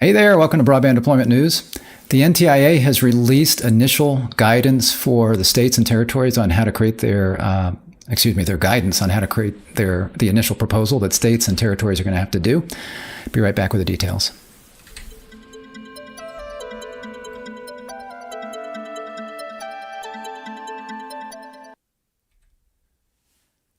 Hey there, welcome to Broadband Deployment News. The NTIA has released initial guidance for the states and territories on how to create their guidance on how to create the initial proposal that states and territories are going to have to do. Be right back with the details.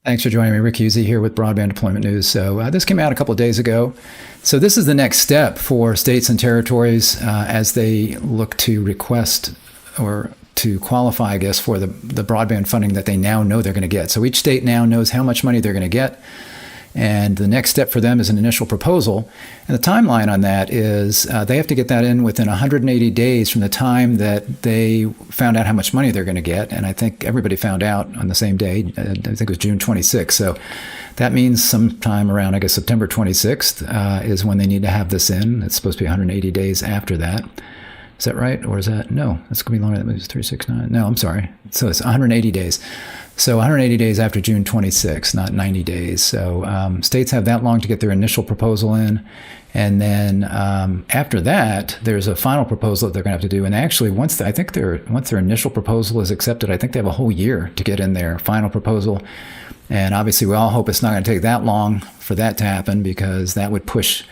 Thanks for joining me. Rick Husey here with Broadband Deployment News. So this came out a couple of days ago. So this is the next step for states and territories as they look to request or to qualify, I guess, for the broadband funding that they now know they're going to get. So each state now knows how much money they're going to get. And the next step for them is an initial proposal. And the timeline on that is they have to get that in within 180 days from the time that they found out how much money they're going to get. And I think everybody found out on the same day. I think it was June 26th. So that means sometime around, I guess, September 26th is when they need to have this in. It's supposed to be 180 days after that. Is that right? Or is that? No, that's going to be longer. That means 369. No, I'm sorry. So it's 180 days. So 180 days after June 26, not 90 days. So states have that long to get their initial proposal in. And then after that, there's a final proposal that they're going to have to do. And actually, once their initial proposal is accepted, I think they have a whole year to get in their final proposal. And obviously, we all hope it's not going to take that long for that to happen, because that would push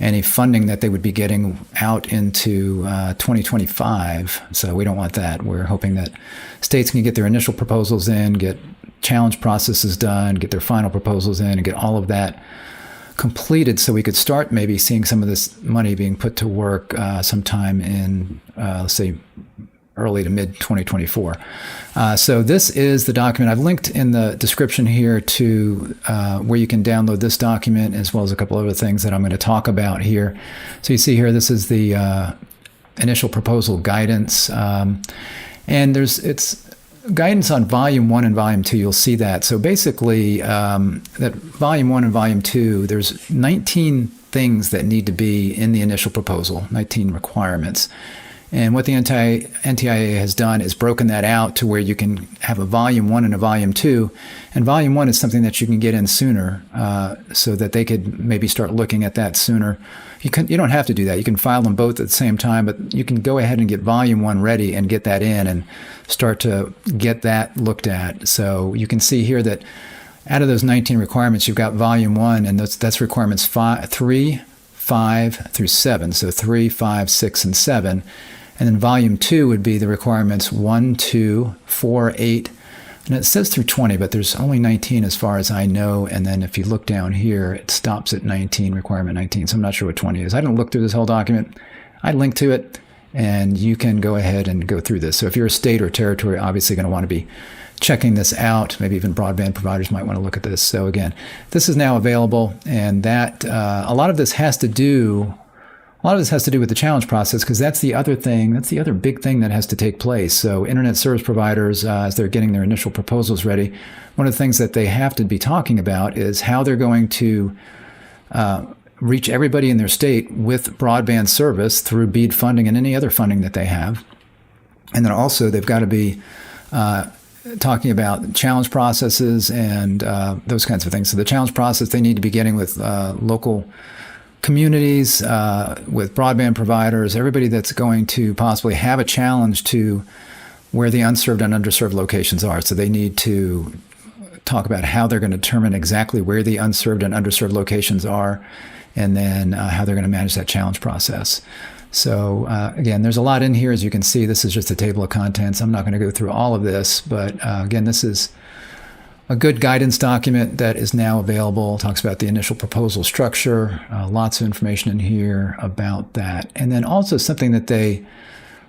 any funding that they would be getting out into 2025. So we don't want that. We're hoping that states can get their initial proposals in, get challenge processes done, get their final proposals in, and get all of that completed so we could start maybe seeing some of this money being put to work sometime in, let's say, early to mid 2024. So this is the document. I've linked in the description here to where you can download this document, as well as a couple other things that I'm going to talk about here. So you see here, this is the initial proposal guidance. And it's guidance on Volume 1 and Volume 2. You'll see that. So basically, that Volume 1 and Volume 2, there's 19 things that need to be in the initial proposal, 19 requirements. And what the NTIA has done is broken that out to where you can have a Volume 1 and a Volume 2. And Volume 1 is something that you can get in sooner so that they could maybe start looking at that sooner. You don't have to do that. You can file them both at the same time, but you can go ahead and get Volume 1 ready and get that in and start to get that looked at. So you can see here that out of those 19 requirements, you've got Volume 1, and that's requirements 3, 5 through 7. So 3, 5, 6, and 7. And then Volume 2 would be the requirements 1, 2, 4, 8, and it says through 20, but there's only 19 as far as I know. And then if you look down here, it stops at 19, requirement 19. So I'm not sure what 20 is. I didn't look through this whole document. I linked to it, and you can go ahead and go through this. So if you're a state or territory, obviously going to want to be checking this out. Maybe even broadband providers might want to look at this. So again, this is now available, and that a lot of this has to do with the challenge process, because that's the other big thing that has to take place. So internet service providers, as they're getting their initial proposals ready, one of the things that they have to be talking about is how they're going to reach everybody in their state with broadband service through BEAD funding and any other funding that they have. And then also they've got to be talking about challenge processes and those kinds of things. So the challenge process they need to be getting with local communities, with broadband providers, everybody that's going to possibly have a challenge to where the unserved and underserved locations are. So they need to talk about how they're going to determine exactly where the unserved and underserved locations are, and then how they're going to manage that challenge process. So again, there's a lot in here. As you can see, this is just a table of contents. I'm not going to go through all of this, but again, this is a good guidance document that is now available. It talks about the initial proposal structure, lots of information in here about that. And then also something that they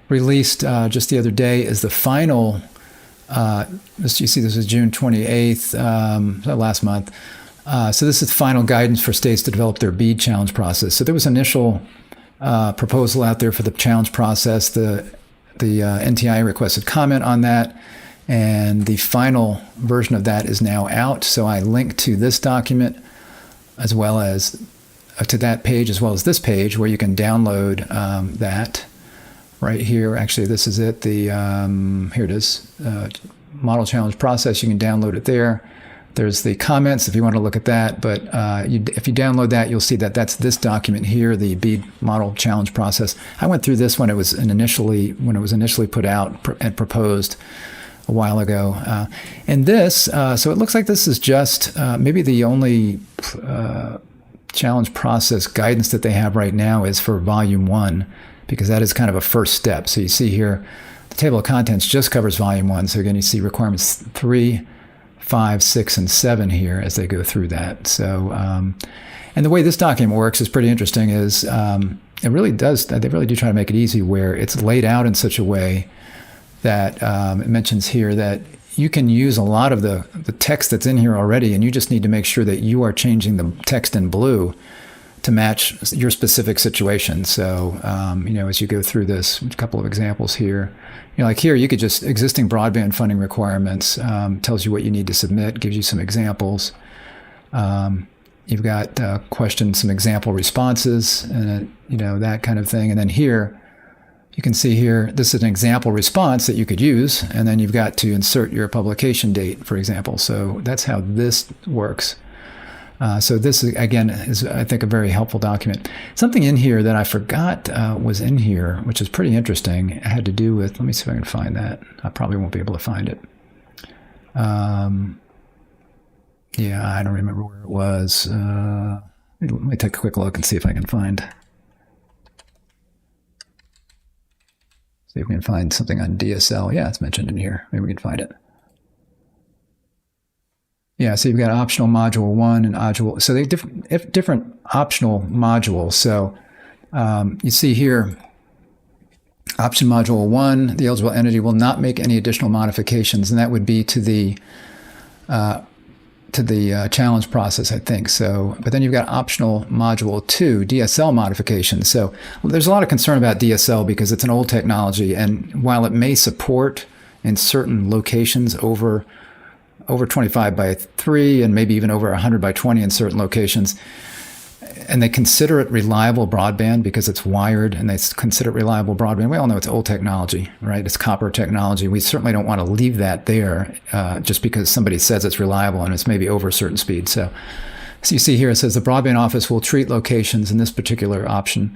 released just the other day is the final, you see this is June 28th, last month. So this is final guidance for states to develop their BEAD challenge process. So there was initial proposal out there for the challenge process. The NTIA requested comment on that, and the final version of that is now out. So I link to this document as well as to that page, as well as this page, where you can download that right here. Actually, this is it. Here it is. Model challenge process. You can download it there. There's the comments if you want to look at that, but if you download that, you'll see that that's this document here, the BEAD model challenge process. I went through this when it was initially put out and proposed a while ago. And this, so it looks like this is just maybe the only challenge process guidance that they have right now is for volume 1, because that is kind of a first step. So you see here, the table of contents just covers volume 1. So again, you see requirements 3, 5, 6, and 7 here as they go through that. So, and the way this document works is pretty interesting. Is they really do try to make it easy, where it's laid out in such a way that it mentions here that you can use a lot of the text that's in here already, and you just need to make sure that you are changing the text in blue to match your specific situation. So, as you go through this, a couple of examples here, like here, you could just existing broadband funding requirements, tells you what you need to submit, gives you some examples. You've got questions, some example responses, and that kind of thing. And then here, you can see here, this is an example response that you could use, and then you've got to insert your publication date, for example. So that's how this works. So this, again, is, I think, a very helpful document. Something in here that I forgot was in here, which is pretty interesting. It had to do with, let me see if I can find that. I probably won't be able to find it. Yeah, I don't remember where it was. Let me take a quick look and see if I can find. See if we can find something on DSL. Yeah, it's mentioned in here. Maybe we can find it. Yeah, so you've got optional module 1 and module. So they have different optional modules. So you see here, option module 1, the eligible entity will not make any additional modifications, and that would be to the challenge process, I think. So, but then you've got optional module 2, DSL modifications. So there's a lot of concern about DSL because it's an old technology, and while it may support in certain locations over 25 by 3 and maybe even over 100 by 20 in certain locations, and they consider it reliable broadband because it's wired, and they consider it reliable broadband. We all know it's old technology, right? It's copper technology. We certainly don't want to leave that there just because somebody says it's reliable and it's maybe over a certain speed. So you see here, it says the broadband office will treat locations in this particular option.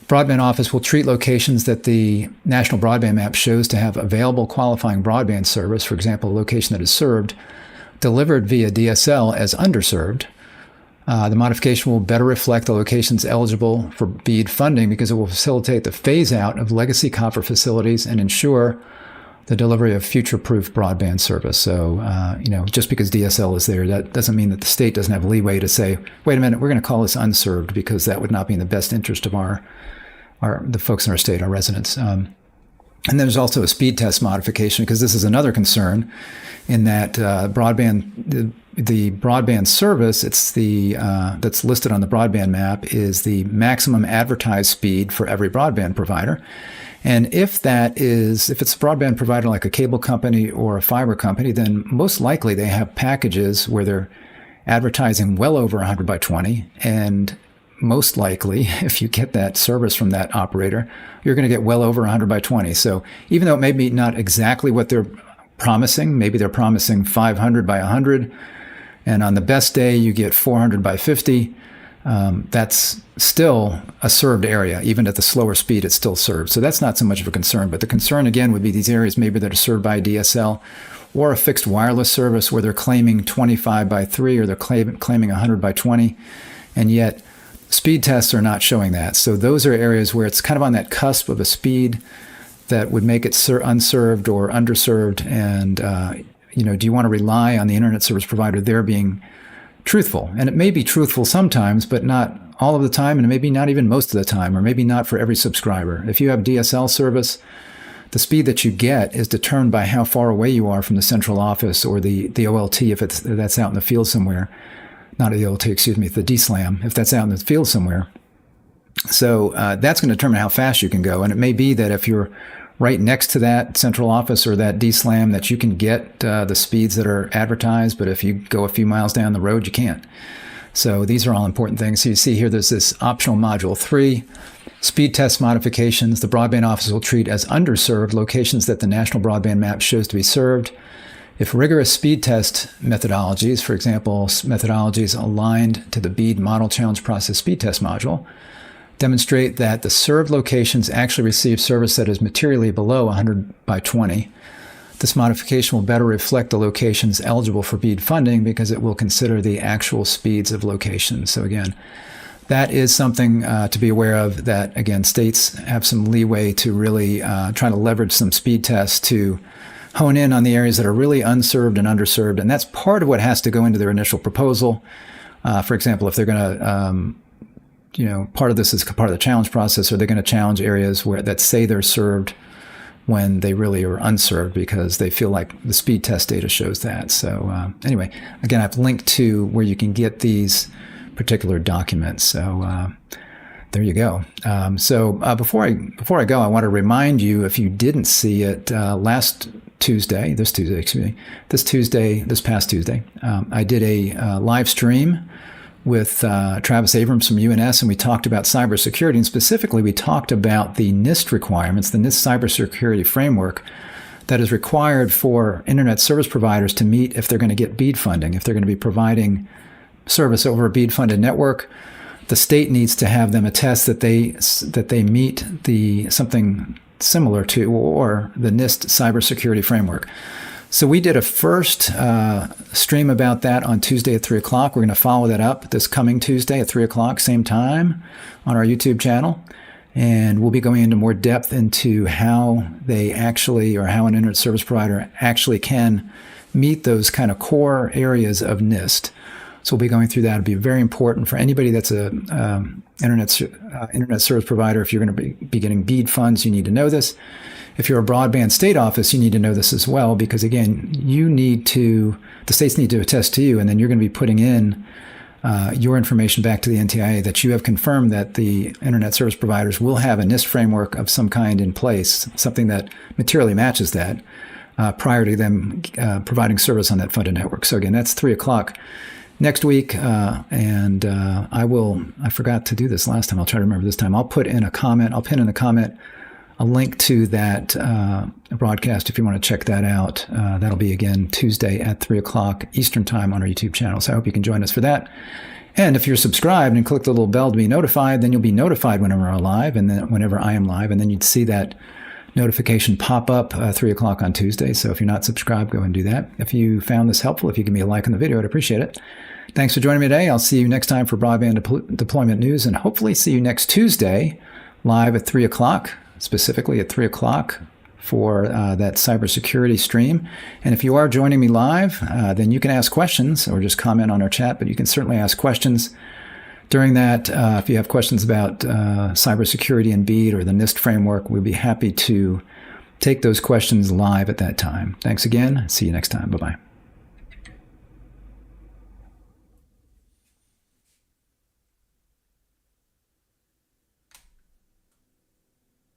Broadband office will treat locations that the National Broadband Map shows to have available qualifying broadband service, for example, a location that is served, delivered via DSL as underserved. The modification will better reflect the locations eligible for BEAD funding because it will facilitate the phase-out of legacy copper facilities and ensure the delivery of future-proof broadband service. So, just because DSL is there, that doesn't mean that the state doesn't have leeway to say, wait a minute, we're going to call this unserved because that would not be in the best interest of the folks in our state, our residents. And there's also a speed test modification because this is another concern in that the broadband service, it's the that's listed on the broadband map, is the maximum advertised speed for every broadband provider. And if it's a broadband provider like a cable company or a fiber company, then most likely they have packages where they're advertising well over 100 by 20. And most likely, if you get that service from that operator, you're going to get well over 100 by 20. So even though it may be not exactly what they're promising, maybe they're promising 500 by 100, and on the best day you get 400 by 50, that's still a served area. Even at the slower speed, it's still served. So that's not so much of a concern. But the concern, again, would be these areas maybe that are served by DSL or a fixed wireless service where they're claiming 25 by 3 or they're claiming 100 by 20, and yet speed tests are not showing that. So those are areas where it's kind of on that cusp of a speed that would make it unserved or underserved. And, do you want to rely on the internet service provider there being truthful? And it may be truthful sometimes, but not all of the time, and maybe not even most of the time, or maybe not for every subscriber. If you have DSL service, the speed that you get is determined by how far away you are from the central office or the OLT, if that's out in the field somewhere. Not the OLT, excuse me, the DSLAM, if that's out in the field somewhere. So that's going to determine how fast you can go. And it may be that if you're right next to that central office or that DSLAM, that you can get the speeds that are advertised, but if you go a few miles down the road, you can't. So these are all important things. So you see here, there's this optional module 3, speed test modifications. The broadband office will treat as underserved locations that the National Broadband Map shows to be served. If rigorous speed test methodologies, for example, methodologies aligned to the BEAD Model Challenge Process Speed Test module, demonstrate that the served locations actually receive service that is materially below 100 by 20, this modification will better reflect the locations eligible for BEAD funding because it will consider the actual speeds of locations. So again, that is something to be aware of, that, again, states have some leeway to really try to leverage some speed tests to hone in on the areas that are really unserved and underserved. And that's part of what has to go into their initial proposal. For example, if they're going to, part of this is part of the challenge process, or they're going to challenge areas that say they're served when they really are unserved because they feel like the speed test data shows that. So anyway, again, I've linked to where you can get these particular documents. So there you go. Before I go, I want to remind you, if you didn't see it, this past Tuesday, I did a live stream with Travis Abrams from UNS, and we talked about cybersecurity, and specifically we talked about the NIST requirements, the NIST cybersecurity framework that is required for internet service providers to meet if they're going to get BEAD funding. If they're going to be providing service over a BEAD-funded network, the state needs to have them attest that they meet something similar to or the NIST cybersecurity framework. So we did a first stream about that on Tuesday at 3 o'clock. We're going to follow that up this coming Tuesday at 3 o'clock, same time, on our YouTube channel. And we'll be going into more depth into how they actually, or how an internet service provider actually can meet those kind of core areas of NIST. So we'll be going through that. It'll be very important for anybody that's a internet service provider. If you're going to be getting BEAD funds, you need to know this. If you're a broadband state office, you need to know this as well, because again, the states need to attest to you, and then you're going to be putting in your information back to the NTIA that you have confirmed that the internet service providers will have a NIST framework of some kind in place, something that materially matches that prior to them providing service on that funded network. So again, that's 3 o'clock next week, and I forgot to do this last time. I'll try to remember this time. I'll pin in a comment a link to that broadcast if you want to check that out. That'll be, again, Tuesday at 3 o'clock Eastern Time on our YouTube channel. So I hope you can join us for that. And if you're subscribed and click the little bell to be notified, then you'll be notified whenever I'm live, and then whenever I am live, and then you'd see that notification pop up 3 o'clock on Tuesday. So if you're not subscribed, go and do that. If you found this helpful, if you give me a like on the video, I'd appreciate it. Thanks for joining me today. I'll see you next time for broadband deployment news, and hopefully see you next Tuesday live at 3 o'clock, specifically at 3 o'clock for that cybersecurity stream. And if you are joining me live, then you can ask questions or just comment on our chat, but you can certainly ask questions during that. If you have questions about cybersecurity and BEAD or the NIST framework, we'll be happy to take those questions live at that time. Thanks again. See you next time. Bye-bye.